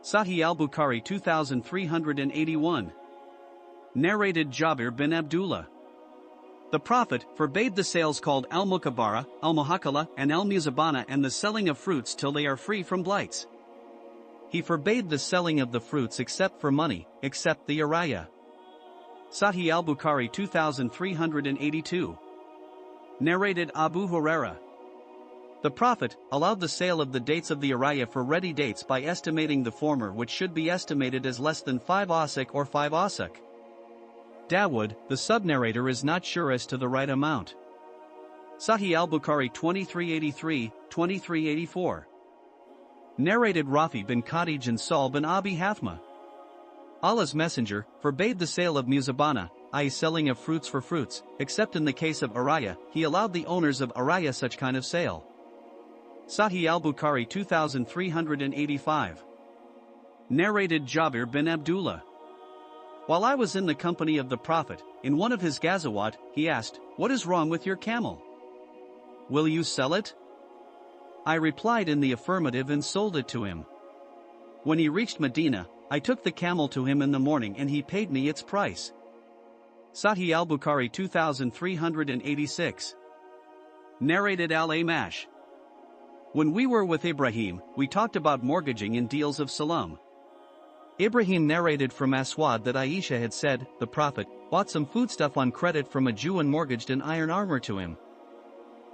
Sahih al-Bukhari 2381. Narrated Jabir bin Abdullah. The Prophet forbade the sales called al-Mukabara, al-Muhakala, and al-Muzabana and the selling of fruits till they are free from blights. He forbade the selling of the fruits except for money, except the araya. Sahih al-Bukhari 2382. Narrated Abu Huraira. The Prophet allowed the sale of the dates of the araya for ready dates by estimating the former, which should be estimated as less than 5 ausak or 5 ausak. Dawood, the sub-narrator, is not sure as to the right amount. Sahih al-Bukhari 2383, 2384. Narrated Rafi bin Khadij and Saul bin Abi Hathma. Allah's Messenger forbade the sale of muzabana, i.e. selling of fruits for fruits, except in the case of araya. He allowed the owners of araya such kind of sale. Sahih al-Bukhari 2385. Narrated Jabir bin Abdullah. While I was in the company of the Prophet, in one of his ghazawat, he asked, "What is wrong with your camel? Will you sell it?" I replied in the affirmative and sold it to him. When he reached Medina, I took the camel to him in the morning and he paid me its price. Sahih al-Bukhari 2386. Narrated al-Amash. When we were with Ibrahim, we talked about mortgaging in deals of salam. Ibrahim narrated from Aswad that Aisha had said, the Prophet bought some foodstuff on credit from a Jew and mortgaged an iron armor to him.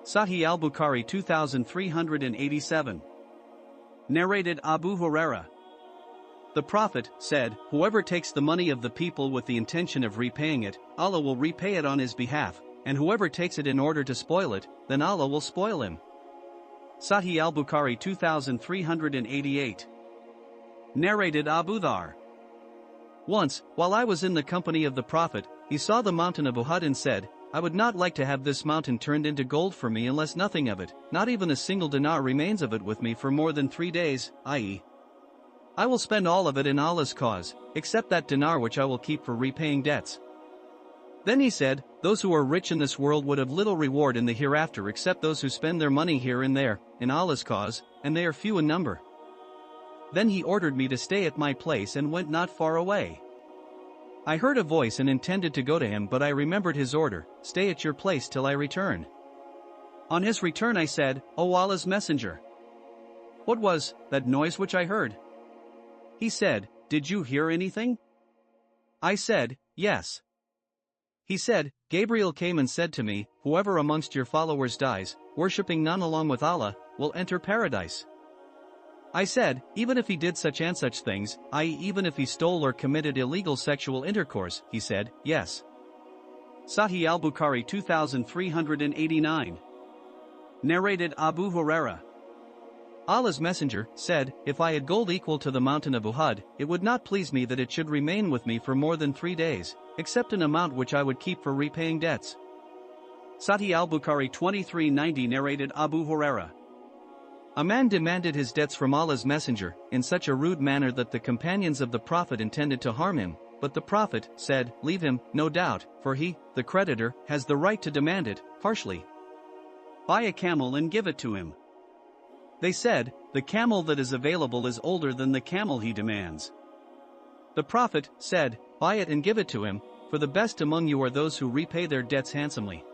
Sahih al-Bukhari 2387. Narrated Abu Huraira. The Prophet said, "Whoever takes the money of the people with the intention of repaying it, Allah will repay it on his behalf, and whoever takes it in order to spoil it, then Allah will spoil him." Sahih al-Bukhari 2388. Narrated Abu Dhar. Once, while I was in the company of the Prophet, he saw the mountain of Uhud and said, "I would not like to have this mountain turned into gold for me unless nothing of it, not even a single dinar remains of it with me for more than 3 days, i.e. I will spend all of it in Allah's cause, except that dinar which I will keep for repaying debts." Then he said, "Those who are rich in this world would have little reward in the hereafter except those who spend their money here and there, in Allah's cause, and they are few in number." Then he ordered me to stay at my place and went not far away. I heard a voice and intended to go to him, but I remembered his order, "Stay at your place till I return." On his return I said, "O Allah's Messenger, what was that noise which I heard?" He said, "Did you hear anything?" I said, "Yes." He said, "Gabriel came and said to me, whoever amongst your followers dies, worshipping none along with Allah, will enter paradise." I said, "Even if he did such and such things, i.e. even if he stole or committed illegal sexual intercourse?" He said, "Yes." Sahih al-Bukhari 2389. Narrated Abu Huraira. Allah's Messenger said, "If I had gold equal to the mountain of Uhud, it would not please me that it should remain with me for more than 3 days, except an amount which I would keep for repaying debts." Sahih al-Bukhari 2390. Narrated Abu Huraira. A man demanded his debts from Allah's Messenger in such a rude manner that the companions of the Prophet intended to harm him, but the Prophet said, "Leave him, no doubt, for he, the creditor, has the right to demand it, harshly. Buy a camel and give it to him." They said, "The camel that is available is older than the camel he demands." The Prophet said, "Buy it and give it to him, for the best among you are those who repay their debts handsomely."